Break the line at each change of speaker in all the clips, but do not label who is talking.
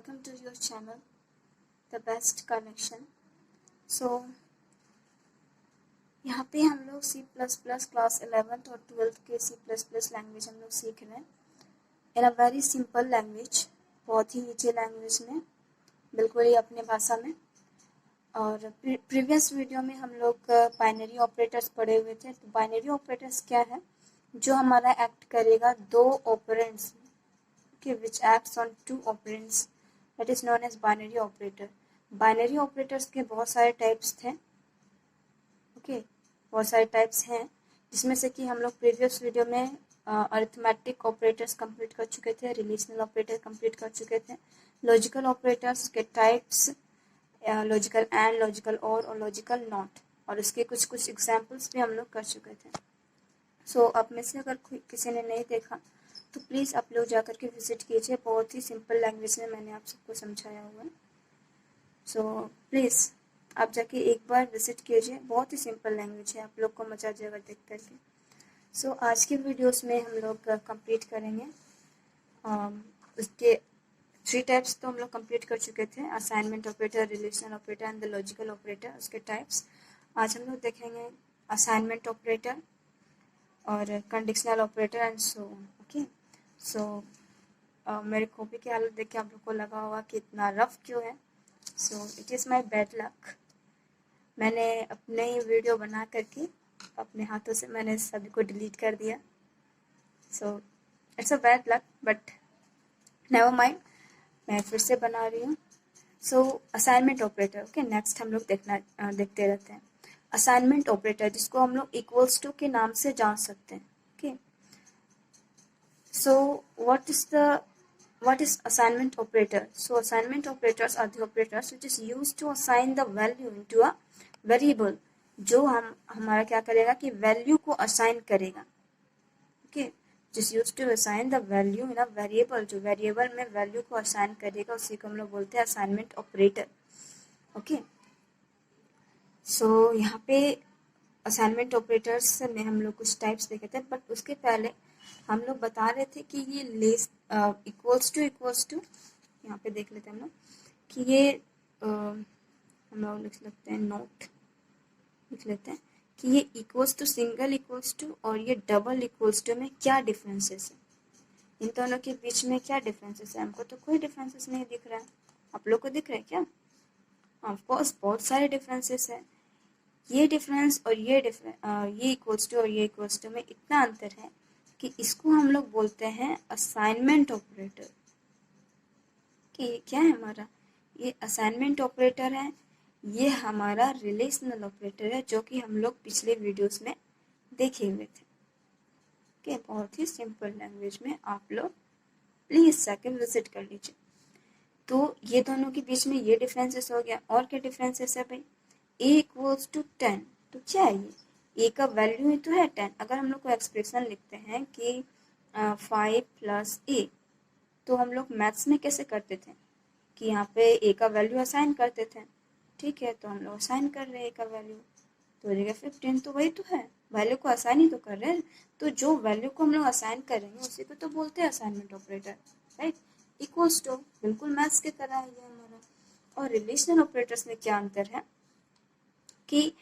welcome to your channel, The Best Connection. So यहाँ पे हम लोग C++ क्लास 11th और 12th के C++ लैंग्वेज हम लोग सीख रहे हैं इन अ वेरी सिंपल लैंग्वेज, बहुत ही ईजी लैंग्वेज में, बिल्कुल ही अपने भाषा में। और प्रीवियस वीडियो में हम लोग बाइनरी ऑपरेटर्स पढ़े हुए थे। तो बाइनरी ऑपरेटर्स क्या है? जो हमारा एक्ट करेगा दो ऑपरेंड्स में, which acts on two operands, that is known as binary operator. Binary operators के बहुत सारे टाइप्स थे, बहुत सारे टाइप्स हैं, जिसमें से कि हम लोग प्रीवियस वीडियो में अरिथमेटिक ऑपरेटर्स कंप्लीट कर चुके थे, रिलेशनल ऑपरेटर कंप्लीट कर चुके थे, लॉजिकल ऑपरेटर्स के टाइप्स, लॉजिकल एंड, लॉजिकल और लॉजिकल नॉट, और उसके कुछ कुछ एग्जांपल्स भी हम लोग कर चुके थे। सो अब में से अगर किसी ने नहीं देखा तो प्लीज़ आप लोग जाकर के विजिट कीजिए, बहुत ही सिंपल लैंग्वेज में मैंने आप सबको समझाया हुआ है। सो प्लीज़ आप जाके एक बार विजिट कीजिए, बहुत ही सिंपल लैंग्वेज है, आप लोग को मजा आ जाएगा देख करके। सो आज के वीडियोस में हम लोग कंप्लीट करेंगे उसके 3 टाइप्स तो हम लोग कंप्लीट कर चुके थे, assignment operator, relational operator and the logical operator, उसके टाइप्स। आज हम लोग देखेंगे असाइनमेंट ऑपरेटर और conditional operator and so on. Okay, so मेरे कॉपी की हालत देख के आप लोग को लगा होगा कि इतना रफ क्यों है। So it is my bad luck. मैंने अपने ही वीडियो बना करके अपने हाथों से मैंने सभी को डिलीट कर दिया। So it's a bad luck, but never mind, मैं फिर से बना रही हूँ। सो असाइनमेंट ऑपरेटर, ओके, नेक्स्ट हम लोग देखते रहते हैं। असाइनमेंट ऑपरेटर जिसको हम लोग इक्वल्स टू के नाम से जान सकते हैं। Okay, so what is assignment operator? So assignment operators are the operators which is used to assign the value into a variable, जो हमारा क्या करेगा कि वैल्यू को असाइन करेगा। ओके, जिस use to assign the value in a variable, जो variable में वैल्यू को असाइन करेगा उसी को हम लोग बोलते हैं असाइनमेंट ऑपरेटर। ओके, सो यहाँ पे असाइनमेंट ऑपरेटर्स में हम लोग कुछ टाइप्स देखे थे, बट उसके पहले हम लोग बता रहे थे कि ये लेस इक्वल्स टू यहाँ पे देख लेते हैं हम लोग कि ये हम लोग लिख लेते हैं, नोट लिख लेते हैं कि ये equals to, single equals to और ये डबल इक्वल्स टू में क्या डिफरेंसेस है, इन दोनों के बीच में क्या डिफरेंसेस है। हमको तो कोई डिफरेंसेस नहीं दिख रहा है, आप लोग को दिख रहा है क्या? ऑफकोर्स बहुत सारे डिफरेंसेस है। ये डिफरेंस और ये इक्वल्स टू और ये इक्वल्स टू में इतना अंतर है कि इसको हम लोग बोलते हैं असाइनमेंट ऑपरेटर। कि ये क्या है हमारा? ये असाइनमेंट ऑपरेटर है, ये हमारा रिलेशनल ऑपरेटर है, जो कि हम लोग पिछले वीडियोस में देखे हुए थे। कि बहुत ही सिंपल लैंग्वेज में आप लोग प्लीज जाके विजिट कर लीजिए। तो ये दोनों के बीच में ये डिफरेंसेस हो गया। और क्या डिफरेंसेस है भाई? a इक्वल्स टू 10, तो क्या है ये? ए का वैल्यू ही तो है 10। अगर हम लोग को एक्सप्रेशन लिखते हैं कि 5 प्लस ए, तो हम लोग मैथ्स में कैसे करते थे कि यहाँ पे ए का वैल्यू असाइन करते थे। ठीक है, तो हम लोग असाइन कर रहे हैं ए का वैल्यू, तो हो जाएगा 15। तो वही तो है, वैल्यू को असाइन ही तो कर रहे हैं। तो जो वैल्यू को हम लोग असाइन करेंगे उसी को तो बोलते हैं assignment operator, right? Equals to, बिल्कुल मैथ्स की तरह है ये हमारा। और रिलेशनल ऑपरेटर्स में क्या अंतर है कि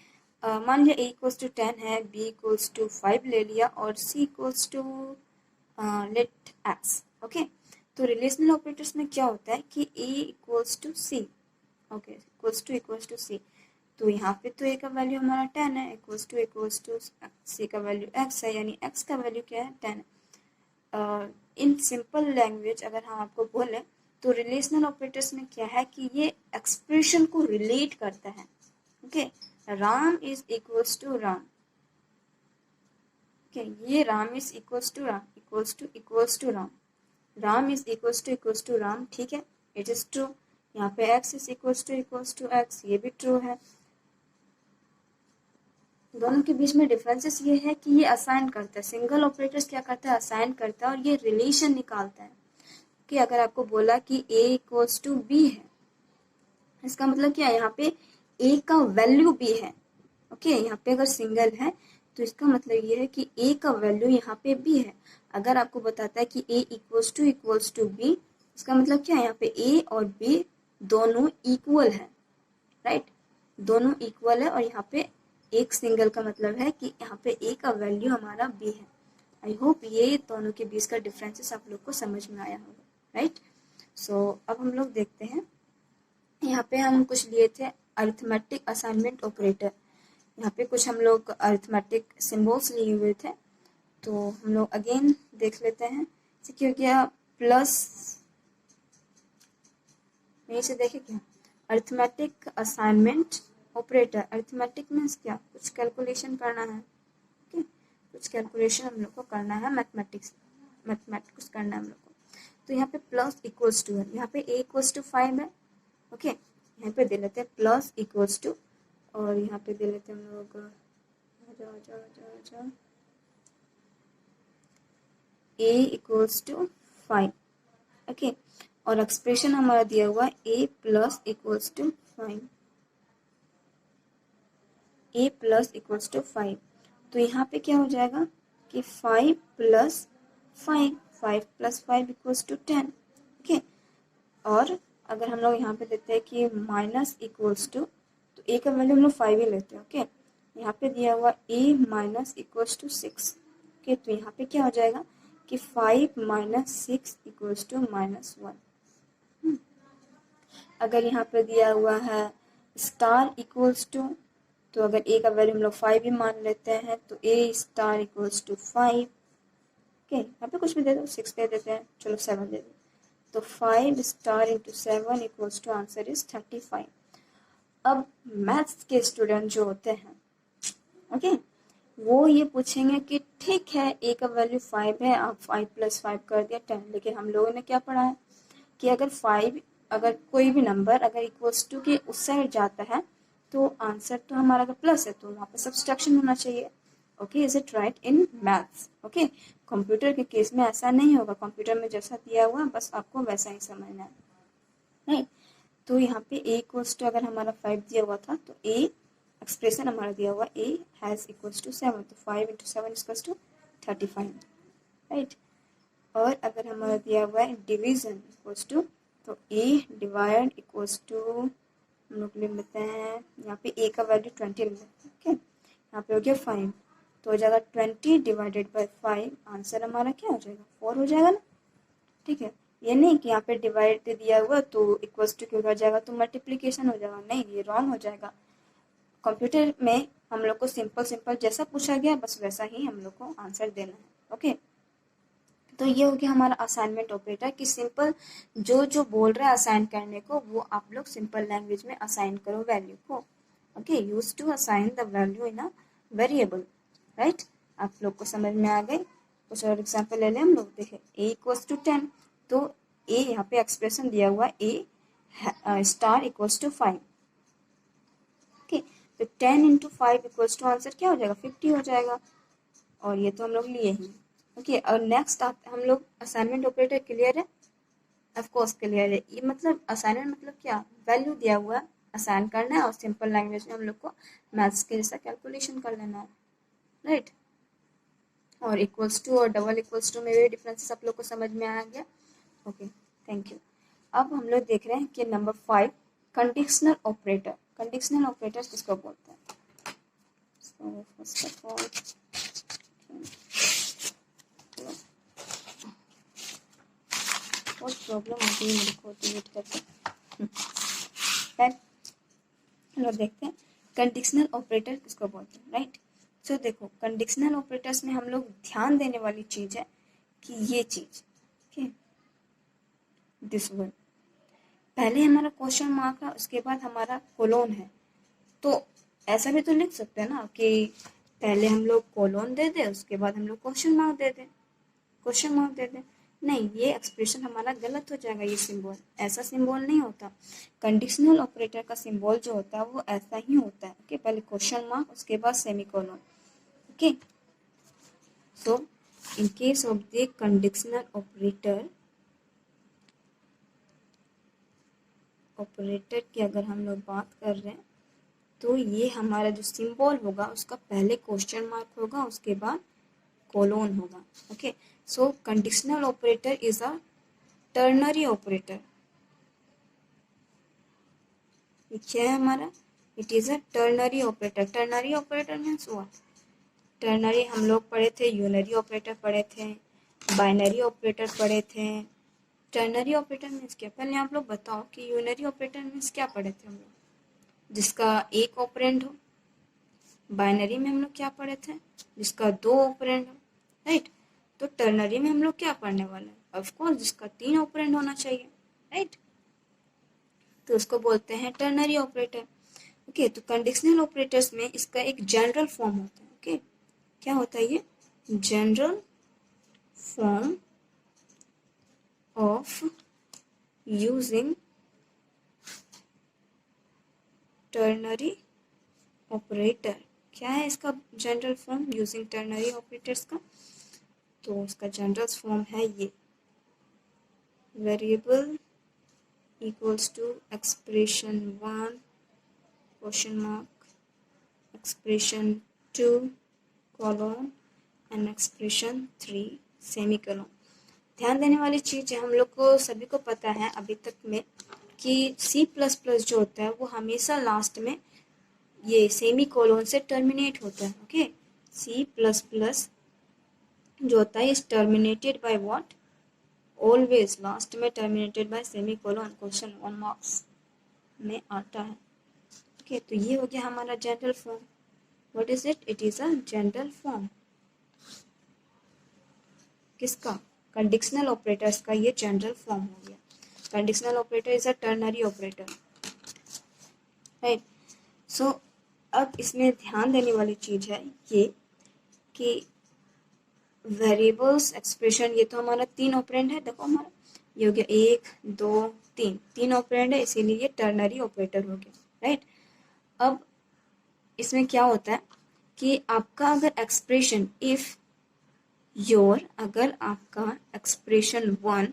मान लिया a इक्वल्स टू 10 है, b इक्वल्स टू 5 ले लिया और c equals to let x। Okay, तो रिलेशनल ऑपरेटर्स में क्या होता है कि a equals to c, okay, equals to c, तो यहाँ पे तो a का वैल्यू हमारा 10 है, इक्वल्स टू c का वैल्यू x है, यानी x का वैल्यू क्या है? 10। इन सिंपल लैंग्वेज अगर हम आपको बोले तो रिलेशनल ऑपरेटर्स में क्या है कि ये एक्सप्रेशन को रिलेट करता है। Okay, Ram is equals to Ram, okay, ये Ram is equals to Ram, equals to Ram, Ram is equals to Ram. ठीक है, इट इज ट्रू। यहाँ पे x is equals to x, ये भी ट्रू है। दोनों के बीच में डिफरेंसेस ये है कि ये असाइन करता है, सिंगल ऑपरेटर्स क्या करता है? असाइन करता है, और ये रिलेशन निकालता है कि अगर आपको बोला कि a इक्वल्स टू b है, इसका मतलब क्या है? यहाँ पे a का वैल्यू b है। ओके, यहाँ पे अगर सिंगल है तो इसका मतलब ये है कि a का वैल्यू यहाँ पे b है। अगर आपको बताता है कि a इक्वल्स टू b, इसका मतलब क्या है, यहाँ पे ए और बी दोनों इक्वल है, राइट, दोनों इक्वल है, और यहाँ पे एक सिंगल का मतलब है कि यहाँ पे ए का वैल्यू हमारा बी है। आई होप ये दोनों के बीच का डिफरेंसेस आप लोग को समझ में आया होगा, राइट। सो अब हम लोग देखते हैं, यहाँ पे हम कुछ लिए थे अरिथमेटिक असाइनमेंट ऑपरेटर। यहाँ पे कुछ हम लोग अरिथमेटिक सिंबल्स लिए हुए थे, तो हम लोग अगेन देख लेते हैं। जैसे हो गया प्लस, यहीं से देखे क्या, arithmetic assignment operator. Arithmetic means क्या, कुछ कैलकुलेशन करना है, ओके, कुछ कैलकुलेशन हम लोग को करना है, मैथमेटिक्स करना है हम लोग को। तो यहाँ पे प्लस इक्वल्स टू है, यहाँ पे ए इक्वल्स टू 5 है, ओके, यहाँ पे दे लेते हैं प्लस इक्वल्स टू, और यहाँ पे दे लेते हैं हम लोग ए इक्वल्स टू 5, ओके, और एक्सप्रेशन हमारा दिया हुआ a plus equals to 5, a plus equals to 5। तो यहाँ पे क्या हो जाएगा कि 5 प्लस 5, 5 प्लस 5 इक्वल्स टू 10, ओके। और अगर हम लोग यहाँ पे देते हैं कि माइनस इक्वल्स टू, तो ए का वैल्यू हम लोग 5 ही लेते हैं, ओके। यहाँ पे दिया हुआ ए माइनस इक्वल्स टू 6, ओके। तो यहाँ पे क्या हो जाएगा कि 5 माइनस 6 इक्वल्स टू -1। अगर यहाँ पे दिया हुआ है स्टार इक्वल्स टू, तो अगर ए का वैल्यू हम लोग 5 ही मान लेते हैं, तो ए स्टार इक्वल्स टू 5, ओके। यहाँ पे कुछ भी दे दो, 6 दे देते हैं, चलो 7 दे दो, तो 5 star into 7 equals to answer is 35। अब मैथ्स के स्टूडेंट जो होते हैं, ओके, वो ये पूछेंगे कि ठीक है ए का वैल्यू 5 है, आप 5 प्लस 5 कर दिया 10, लेकिन हम लोगों ने क्या पढ़ा है कि अगर कोई भी नंबर अगर इक्वल्स टू के उस साइड जाता है, तो आंसर तो हमारा अगर प्लस है तो वहाँ पे सब्सट्रैक्शन होना चाहिए, okay. Is it right in maths, okay. Computer के केस में ऐसा नहीं होगा, कंप्यूटर में जैसा दिया हुआ बस आपको वैसा ही समझना है, नहीं। तो यहाँ पे ए इक्वल्स टू अगर हमारा 5 दिया हुआ था, तो ए एक्सप्रेशन हमारा दिया हुआ ए हैज़ इक्वल्स टू 7, तो 5 इंटू 7 इक्वल्स टू 35, राइट। और अगर हमारा दिया हुआ है डिवीजन इक्वल्स टू, तो ए डिवाइड इक्वल्स टू हम लोग लिख लेते हैं, यहाँ पे ए का वैल्यू 20 लिख लेते हैं, ओके। यहाँ पे हो गया 5, तो हो जाएगा 20 डिवाइडेड बाई 5, आंसर हमारा क्या हो जाएगा 4 हो जाएगा ना, ठीक है। ये नहीं कि यहाँ पे डिवाइड दिया हुआ तो इक्वल्स टू क्यों हो जाएगा, तो मल्टीप्लीकेशन हो जाएगा, नहीं, ये रॉन्ग हो जाएगा। कंप्यूटर में हम लोग को सिंपल जैसा पूछा गया बस वैसा ही हम लोग को आंसर देना है, ओके। तो ये हो गया हमारा असाइनमेंट ऑपरेटर कि सिंपल जो बोल रहा है असाइन करने को, वो आप लोग सिंपल लैंग्वेज में असाइन करो वैल्यू को, okay. Use to assign the value in a variable, right. आप लोग को समझ में आ गई। कुछ और एग्जाम्पल ले लें हम लोग, देखें ए इक्वल्स टू 10, तो ए यहाँ पे एक्सप्रेशन दिया हुआ ए स्टार इक्वल्स टू 5, ओके। तो 10 इंटू 5 इक्वल्स टू आंसर क्या हो जाएगा 50 हो जाएगा, और ये तो हम लोग लिए ही, ओके। और नेक्स्ट हम लोग असाइनमेंट ऑपरेटर क्लियर है, ऑफ कोर्स क्लियर है। ये मतलब असाइनमेंट मतलब क्या, वैल्यू दिया हुआ है, असाइन करना है, और सिंपल लैंग्वेज में हम लोग को मैथ्स के जैसा कैलकुलेशन कर लेना है, राइट। और इक्वल्स टू और डबल इक्वल्स टू में भी डिफरेंसेस आप लोग को समझ में आ गया, ओके, थैंक यू। अब हम लोग देख रहे हैं कि number 5 conditional operator. Conditional operator किसको बोलते हैं, सो फर्स्ट ऑफ ऑल बहुत प्रॉब्लम होती है मेरे को डिलीट करके, हम लोग देखते हैं कंडीशनल ऑपरेटर किसको बोलते हैं, राइट। सो देखो कंडीशनल ऑपरेटर्स में हम लोग ध्यान देने वाली चीज है कि ये चीज, ओके, दिस वन, पहले हमारा क्वेश्चन मार्क है, उसके बाद हमारा कोलोन है। तो ऐसा भी तो लिख सकते हैं ना कि पहले हम लोग कोलोन दे दें, उसके बाद हम लोग क्वेश्चन मार्क दे दें, क्वेश्चन मार्क दे दें। नहीं, ये एक्सप्रेशन हमारा गलत हो जाएगा, ये सिंबल ऐसा सिंबल नहीं होता। कंडीशनल ऑपरेटर का सिंबल जो होता है वो ऐसा ही होता है, ओके। पहले क्वेश्चन मार्क, उसके बाद semicolon, okay. So in case of the conditional operator की अगर हम लोग बात कर रहे हैं, तो ये हमारा जो सिंबल होगा उसका पहले क्वेश्चन मार्क होगा, उसके बाद कोलोन होगा, okay. So conditional operator is a ternary operator. ये क्या है हमारा? It is a ternary operator. Ternary operator means what? Ternary हम लोग पढ़े थे, यूनरी ऑपरेटर पढ़े थे, बाइनरी ऑपरेटर पढ़े थे। टर्नरी ऑपरेटर मीन्स क्या? पहले आप लोग बताओ कि यूनरी ऑपरेटर मीन्स क्या पढ़े थे हम लोग? जिसका एक ऑपरेंड हो। बाइनरी में हम लोग क्या पढ़े थे? जिसका दो ऑपरेंड हो, राइट। तो टर्नरी में हम लोग क्या पढ़ने वाले हैं? ऑफ कोर्स जिसका तीन ऑपरेंड होना चाहिए, राइट। तो उसको बोलते हैं टर्नरी ऑपरेटर। ओके, तो कंडीशनल ऑपरेटर्स में इसका एक जनरल फॉर्म होता है। ओके, क्या होता है ये? General form of using ternary operator. क्या है इसका general form using ternary operators का? तो उसका जनरल फॉर्म है ये, variable equals to expression 1 question mark, expression 2 colon and expression 3 semicolon. ध्यान देने वाली चीज़ है, हम लोग को सभी को पता है अभी तक में कि C++ जो होता है वो हमेशा लास्ट में ये सेमी कोलोन से टर्मिनेट होता है। ओके, C++ जो होता है is terminated by what? Always last में terminated by semicolon. Question 1 marks में आता है। ओके, तो ये हो गया हमारा general form. What is it? It is a general form. किसका? कंडीशनल ऑपरेटर्स का ये जनरल फॉर्म हो गया। Conditional operator is a ternary operator, right. So अब इसमें ध्यान देने वाली चीज है ये कि वेरिएबल्स एक्सप्रेशन, ये तो हमारा तीन ऑपरेंड है। देखो हमारा ये हो गया 1 2 3, तीन ऑपरेंड है, इसीलिए ये टर्नरी ऑपरेटर हो गया, राइट। अब इसमें क्या होता है कि आपका अगर एक्सप्रेशन इफ योर, अगर आपका एक्सप्रेशन 1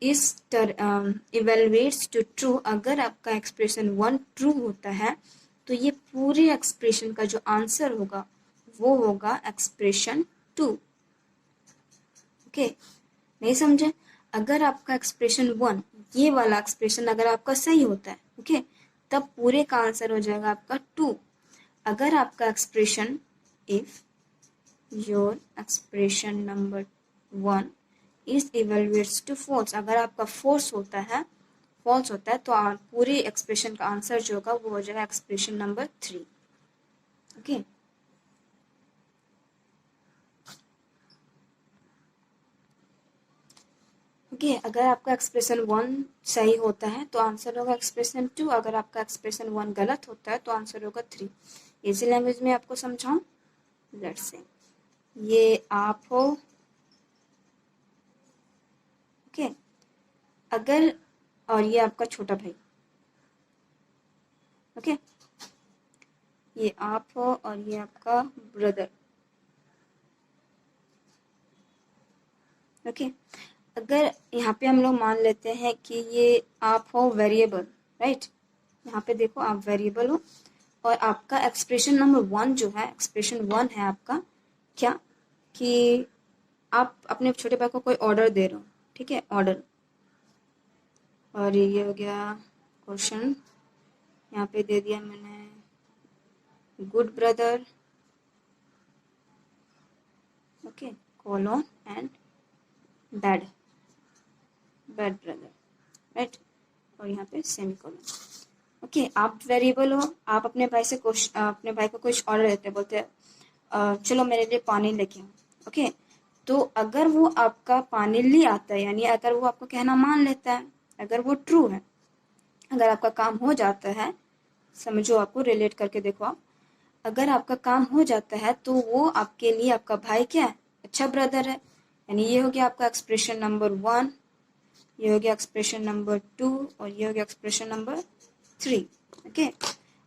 इस इवेलुएट्स टू ट्रू, अगर आपका एक्सप्रेशन 1 ट्रू होता है तो ये पूरे एक्सप्रेशन का जो आंसर होगा वो होगा एक्सप्रेशन 2। ओके, नहीं समझे? अगर आपका एक्सप्रेशन 1, ये वाला एक्सप्रेशन अगर आपका सही होता है, ओके, तब पूरे का आंसर हो जाएगा आपका 2। अगर आपका expression if your expression number 1 is evaluates to false, अगर आपका फॉल्स होता है तो पूरे एक्सप्रेशन का आंसर जो होगा वो हो जाएगा एक्सप्रेशन नंबर 3। ओके, ओके, अगर आपका एक्सप्रेशन 1 सही होता है तो आंसर होगा एक्सप्रेशन 2। अगर आपका एक्सप्रेशन 1 गलत होता है तो आंसर होगा 3। इजी लैंग्वेज में आपको समझाऊं? लेट्स से ये आप हो, ओके, अगर, और ये आपका छोटा भाई, ओके, ये आप हो और ये आपका ब्रदर, ओके। अगर यहाँ पे हम लोग मान लेते हैं कि ये आप हो वेरिएबल, राइट। यहाँ पे देखो आप वेरिएबल हो और आपका एक्सप्रेशन नंबर 1 जो है, एक्सप्रेशन 1 है आपका क्या, कि आप अपने छोटे भाई को कोई ऑर्डर दे रहे हो, ठीक है, ऑर्डर। और ये हो गया क्वेश्चन, यहाँ पे दे दिया मैंने good brother, okay, colon and bad brother, right. और यहाँ पे सेमी कोलोन। ओके, आप वेरिएबल हो, आप अपने भाई से अपने भाई को कुछ ऑर्डर देते, बोलते चलो मेरे लिए पानी लेके आओ, ओके। तो अगर वो आपका पानी ले आता है, यानी अगर वो आपको कहना मान लेता है, अगर वो ट्रू है, अगर आपका काम हो जाता है, समझो, आपको रिलेट करके देखो आप, अगर आपका काम हो जाता है तो वो आपके लिए, आपका भाई क्या है? अच्छा ब्रदर है। यानी ये हो गया आपका एक्सप्रेशन नंबर 1, ये हो गया एक्सप्रेशन नंबर 2 और ये हो गया एक्सप्रेशन नंबर 3। ओके,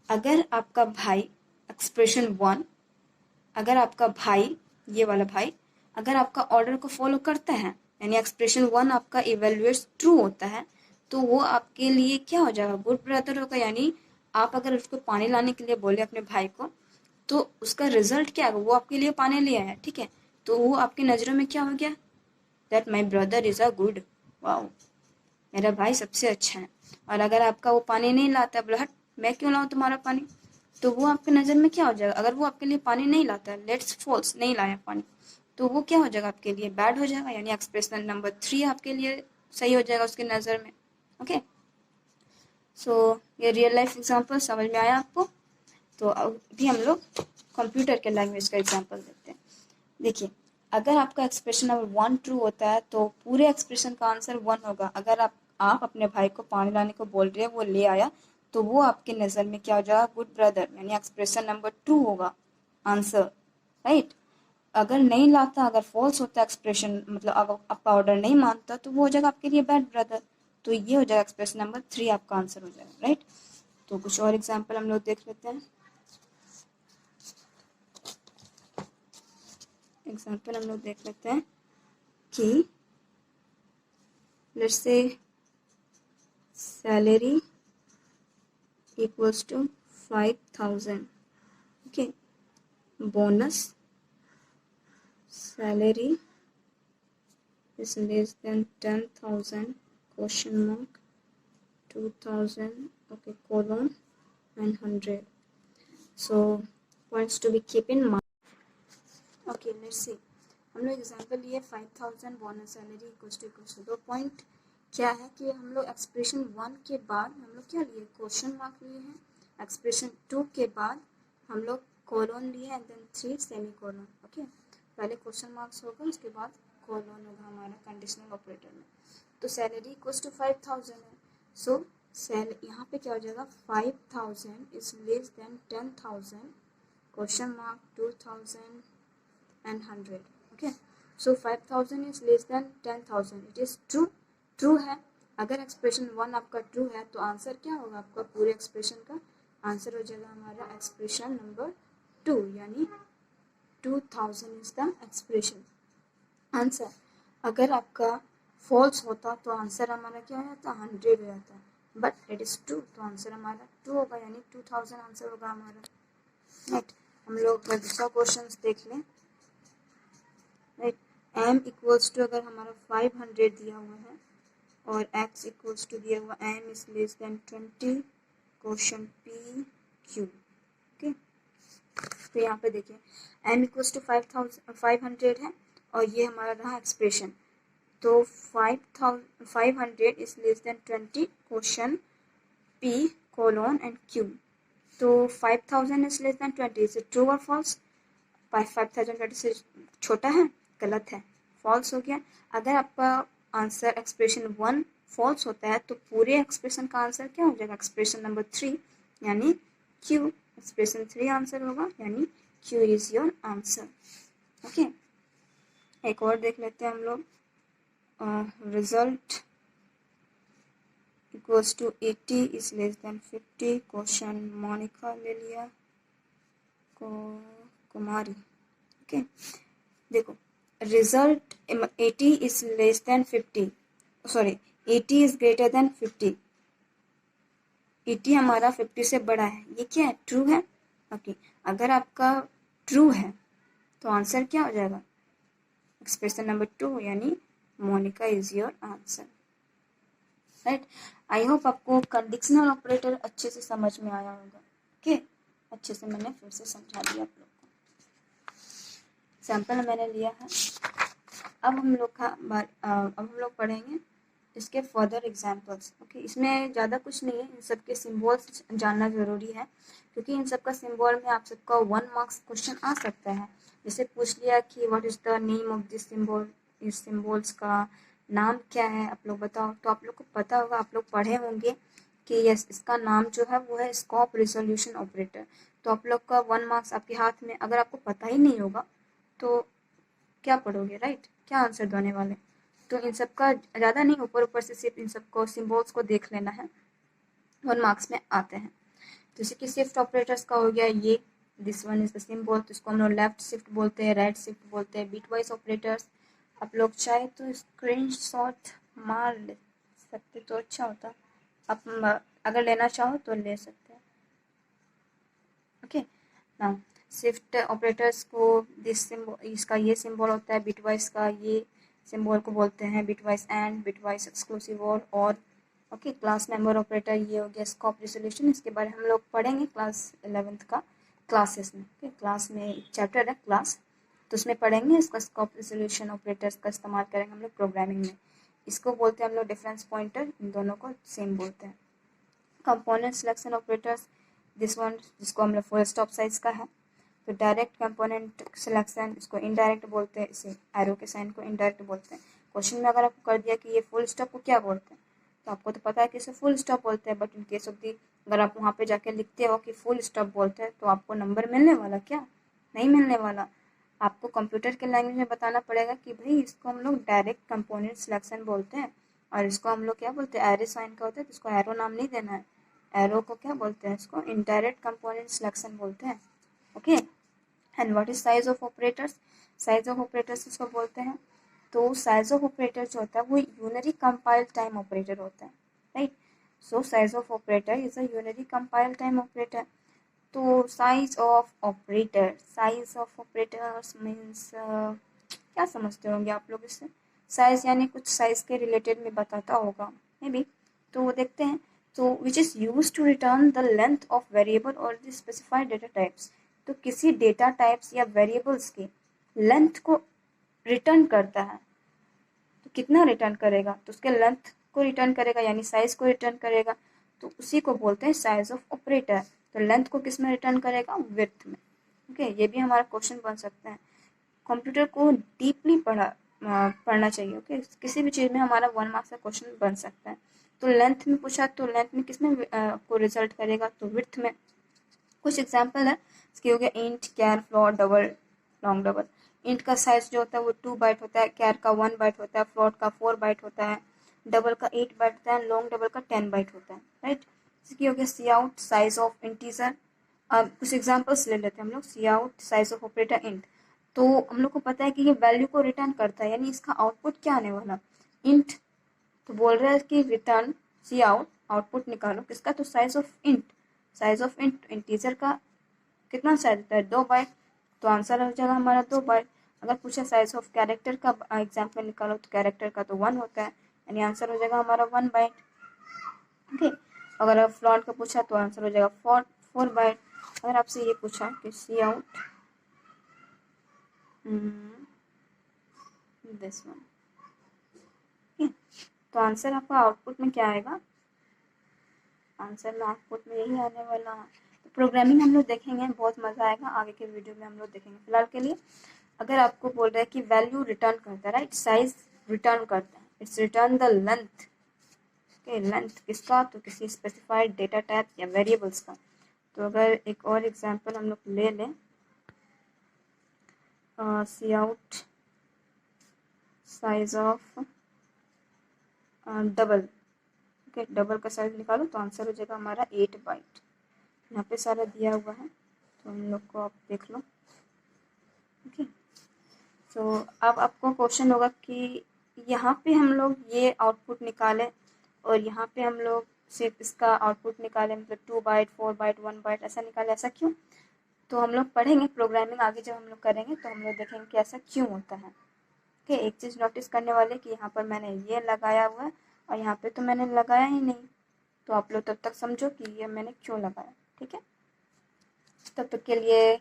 अगर आपका भाई एक्सप्रेशन 1, अगर आपका भाई, ये वाला भाई, अगर आपका ऑर्डर को फॉलो करता है, यानी एक्सप्रेशन 1 आपका इवेल्युएट्स ट्रू होता है, तो वो आपके लिए क्या हो जाएगा? गुड ब्रदर होगा। यानी आप अगर उसको पानी लाने के लिए बोले अपने भाई को, तो उसका रिजल्ट क्या है? वो आपके लिए पानी ले आया, ठीक है, तो वो आपकी नज़रों में क्या हो गया? That my brother is a good वाह, मेरा भाई सबसे अच्छा है। और अगर आपका वो पानी नहीं लाता, बोला हट मैं क्यों लाऊं तुम्हारा पानी, तो वो आपके नज़र में क्या हो जाएगा? अगर वो आपके लिए पानी नहीं लाता है, लेट्स फॉल्स नहीं लाया पानी, तो वो क्या हो जाएगा? आपके लिए बैड हो जाएगा, यानी एक्सप्रेशन नंबर 3 आपके लिए सही हो जाएगा उसकी नज़र में। ओके, सो ये रियल लाइफ एग्जांपल समझ में आया आपको? तो अभी हम लोग कंप्यूटर के लैंग्वेज का एग्जांपल देखते हैं। देखिए, अगर आपका एक्सप्रेशन नंबर 1 ट्रू होता है तो पूरे एक्सप्रेशन का आंसर 1 होगा। अगर आप अपने भाई को पानी लाने को बोल रहे हैं, वो ले आया, तो वो आपकी नज़र में क्या हो जाएगा? गुड ब्रदर, यानी एक्सप्रेशन नंबर 2 होगा आंसर, राइट। अगर नहीं लाता, अगर फॉल्स होता एक्सप्रेशन, मतलब आपका ऑर्डर नहीं मानता, तो वो हो जाएगा आपके लिए बैड ब्रदर। तो ये हो जाएगा एक्सप्रेशन नंबर 3 आपका आंसर हो जाएगा, राइट। तो कुछ और एग्जाम्पल हम लोग देख लेते हैं। एग्जाम्पल हम लोग देख लेते हैं कि let's say salary equals to 5,000. Okay, bonus salary is less than 10,000 question mark 2,000 okay colon and 100. So points to be keep in mind. Okay, let's see. हम लोग एग्जाम्पल लिए 5,000 bonus salary equals to 2 point. क्या है कि हम लोग expression 1 के बाद हम लोग क्या लिए? क्वेश्चन मार्क लिए हैं। एक्सप्रेशन 2 के बाद हम लोग कोलोन लिए and then 3 semicolon. Okay, पहले क्वेश्चन मार्क्स होगा, उसके बाद कोलोन होगा हमारा कंडीशनल ऑपरेटर में। तो सैलरी इक्वल्स टू 5,000 है, सो यहाँ पे क्या हो जाएगा? 5,000 is less then 10,000 question mark 2,000 and 100. Okay, so 5,000 is less than 10,000. It is true. True है। अगर एक्सप्रेशन 1 आपका ट्रू है तो आंसर क्या होगा? आपका पूरे एक्सप्रेशन का आंसर हो जाएगा हमारा एक्सप्रेशन नंबर 2, यानी 2,000 इज द एक्सप्रेशन आंसर। अगर आपका फॉल्स होता तो आंसर हमारा क्या हो जाता? 100 हो जाता, बट इट इज़ ट्रू, तो आंसर हमारा 2 होगा, यानी 2,000 आंसर होगा हमारा, राइट। हम लोग दूसरा क्वेश्चन देख लें, राइट। m इक्वल्स टू अगर हमारा 500 दिया हुआ है और x इक्वल्स टू दिया हुआ m is less than 20 question p q। Okay, तो यहाँ पे देखिए m इक्वल्स टू 500 है और ये हमारा रहा एक्सप्रेशन। तो 500 is less than 20 question p colon and q। तो 5,000 is less than 20, is true और फॉल्स? 5,020 से छोटा है, गलत है, फॉल्स हो गया। अगर आपका आंसर एक्सप्रेशन 1 फॉल्स होता है तो पूरे एक्सप्रेशन का आंसर क्या हो जाएगा? एक्सप्रेशन नंबर 3, यानी क्यू। एक्सप्रेशन 3 आंसर होगा, यानी Q is your answer. Okay, एक और देख लेते हैं हम लोग। Result equals to 80 is less than 50 question Monica ले लिया कुमारी। ओके, देखो result 80 is less than 50, sorry 80 is greater than 50, 80 हमारा 50 से बड़ा है, ये क्या है? ट्रू है। ओके, अगर आपका ट्रू है तो आंसर क्या हो जाएगा? एक्सप्रेशन नंबर 2, यानी Monica is your answer, right. I hope आपको कंडीशनल ऑपरेटर अच्छे से समझ में आया होगा। ओके, अच्छे से मैंने फिर से समझा दिया आप लोग को, सैंपल मैंने लिया है। अब हम लोग पढ़ेंगे इसके फर्दर एग्जाम्पल्स। ओके, इसमें ज़्यादा कुछ नहीं है, इन सब के सिम्बॉल्स जानना ज़रूरी है, क्योंकि इन सब का सिम्बॉल में आप सबका 1 मार्क्स क्वेश्चन आ सकता है। जैसे पूछ लिया कि what is the name of this symbol, इस सिम्बॉल्स का नाम क्या है, आप लोग बताओ। तो आप लोग को पता होगा, आप लोग पढ़े होंगे कि यस, इसका नाम जो है वो है स्कोप रिजोल्यूशन ऑपरेटर। तो आप लोग का 1 मार्क्स आपके हाथ में, अगर आपको पता ही नहीं होगा तो क्या पढ़ोगे, राइट? क्या आंसर देने वाले? तो इन सब का ज़्यादा नहीं, ऊपर ऊपर से सिर्फ इन सबको सिम्बॉल्स को देख लेना है, 1 मार्क्स में आते हैं। जैसे कि शिफ्ट ऑपरेटर्स का हो गया ये, this one is the symbol, तो इसको हम लोग लेफ्ट शिफ्ट बोलते हैं, राइट शिफ्ट बोलते हैं। बिट वाइज ऑपरेटर्स आप लोग चाहे तो स्क्रीनशॉट मार ले सकते तो अच्छा होता, आप अगर लेना चाहो तो ले सकते हैं। ओके, नाउ शिफ्ट ऑपरेटर्स को दिस सिम्बॉल, इसका ये सिम्बॉल होता है, बिटवाइज का ये सिंबल को बोलते हैं bit wise and, bit wise exclusive और ओके। क्लास मेंबर ऑपरेटर ये हो गया स्कोप रिजोल्यूशन, इसके बारे में हम लोग पढ़ेंगे क्लास 11th का क्लासेस में। ओके, क्लास में एक चैप्टर है क्लास, तो उसमें पढ़ेंगे इसका स्कोप रिजोल्यूशन ऑपरेटर्स का इस्तेमाल करेंगे हम लोग प्रोग्रामिंग में। इसको बोलते हैं हम लोग डिफरेंस पॉइंटर, इन दोनों को सेम बोलते हैं। Component selection operators, this one जिसको हम लोग फुल स्टॉप साइज का है। तो डायरेक्ट कंपोनेंट सिलेक्शन, इसको इनडायरेक्ट बोलते हैं, इसे एरो के साइन को इनडायरेक्ट बोलते हैं। क्वेश्चन में अगर आपको कर दिया कि ये फुल स्टॉप को क्या बोलते हैं, तो आपको तो पता है कि इसे फुल स्टॉप बोलते हैं, but in case of the अगर आप वहाँ पे जाके लिखते हो कि फुल स्टॉप बोलते हैं, तो आपको नंबर मिलने वाला क्या? नहीं मिलने वाला। आपको कंप्यूटर के लैंग्वेज में बताना पड़ेगा कि भाई इसको हम लोग डायरेक्ट कंपोनेंट सिलेक्शन बोलते हैं, और इसको हम लोग क्या बोलते हैं, एरो साइन का होता है, तो इसको एरो नाम नहीं देना है। एरो को क्या बोलते हैं, इसको इनडायरेक्ट कंपोनेंट सिलेक्शन बोलते हैं। Okay, and what is size of operators? Size of operators इसको बोलते हैं। तो साइज ऑफ ऑपरेटर जो होता है वो यूनरी कंपाइल टाइम ऑपरेटर होता है, right. So size of operator is a unary compile time operator. तो size of operator, size of operators means क्या समझते होंगे आप लोग इससे? साइज यानी कुछ साइज के रिलेटेड में बताता होगा मे बी, तो वो देखते हैं। तो which is use to return the length of variable और द स्पेसिफाइड डेटा टाइप्स। तो किसी डेटा टाइप्स या वेरिएबल्स की लेंथ को रिटर्न करता है, तो कितना रिटर्न करेगा, तो उसके लेंथ को रिटर्न करेगा यानी साइज को रिटर्न करेगा, तो उसी को बोलते हैं साइज ऑफ ऑपरेटर। तो लेंथ को किस में रिटर्न करेगा? विड्थ में। ओके, ये भी हमारा क्वेश्चन बन सकता है। कंप्यूटर को डीपली पढ़ना चाहिए। ओके, किसी भी चीज़ में हमारा 1 मार्क्स का क्वेश्चन बन सकता है। तो लेंथ में पूछा, तो लेंथ में किस में को रिजल्ट करेगा? तो विड्थ में। कुछ एग्जाम्पल है इसके हो गया int, char, float, double, long double. Int का साइज जो होता है वो 2 बाइट होता है, कैर का 1 बाइट होता है, फ्लोट का 4 बाइट होता है, डबल का 8 बाइट होता है, लॉन्ग डबल का 10 बाइट होता है, राइट। इसकी हो गया C out, size of integer. अब कुछ एग्जाम्पल्स ले लेते हैं हम लोग। C out, size of operator int, तो हम लोग को पता है कि ये वैल्यू को रिटर्न करता है, यानी इसका आउटपुट क्या आने वाला? इंट। तो बोल रहा है कि रिटर्न सी आउट, आउटपुट निकालो किसका? तो size of int. Size of int integer का कितना साइज होता है? 2 बाइट, तो आंसर हो जाएगा हमारा 2 बाइट। अगर पूछा साइज ऑफ कैरेक्टर का एग्जाम्पल निकालो, तो कैरेक्टर का तो 1 होता है, यानी आंसर हो जाएगा हमारा 1 बाइट। ओके, अगर फ्लॉट का पूछा तो आंसर हो जाएगा 4 बाइट। अगर आपसे ये पूछा कि सी आउट दिस वन, तो आंसर आपका आउटपुट में क्या आएगा? आंसर में आउटपुट में यही आने वाला। तो प्रोग्रामिंग हम लोग देखेंगे, बहुत मज़ा आएगा, आगे के वीडियो में हम लोग देखेंगे। फिलहाल के लिए अगर आपको बोल रहा है कि वैल्यू रिटर्न करता है, राइट, साइज रिटर्न करता है, it's return the length. Okay, length किसका? तो किसी स्पेसिफाइड डेटा टाइप या वेरिएबल्स का। तो अगर एक और एग्जांपल हम लोग ले लें, C out size of double. Okay, double का साइज निकालो, तो आंसर हो जाएगा हमारा 8 बाइट। यहाँ पे सारा दिया हुआ है, तो हम लोग को आप देख लो। ओके, तो अब आपको क्वेश्चन होगा कि यहाँ पे हम लोग ये आउटपुट निकालें और यहाँ पे हम लोग सिर्फ इसका आउटपुट निकालें, मतलब 2 बाइट, 4 बाइट, 1 बाइट ऐसा निकाले, ऐसा क्यों? तो हम लोग पढ़ेंगे प्रोग्रामिंग आगे जब हम लोग करेंगे, तो हम लोग देखेंगे कि ऐसा क्यों होता है। ओके, एक चीज़ नोटिस करने वाले कि यहाँ पर मैंने ये लगाया हुआ है और यहाँ पे तो मैंने लगाया ही नहीं, तो आप लोग तब तक समझो कि ये मैंने क्यों लगाया। ठीक है, तब तक के लिए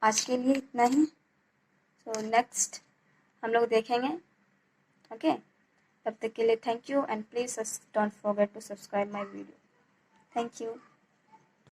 आज के लिए इतना ही। सो नेक्स्ट हम लोग देखेंगे। ओके, तब तक के लिए thank you and please don't forget to subscribe my video. Thank you.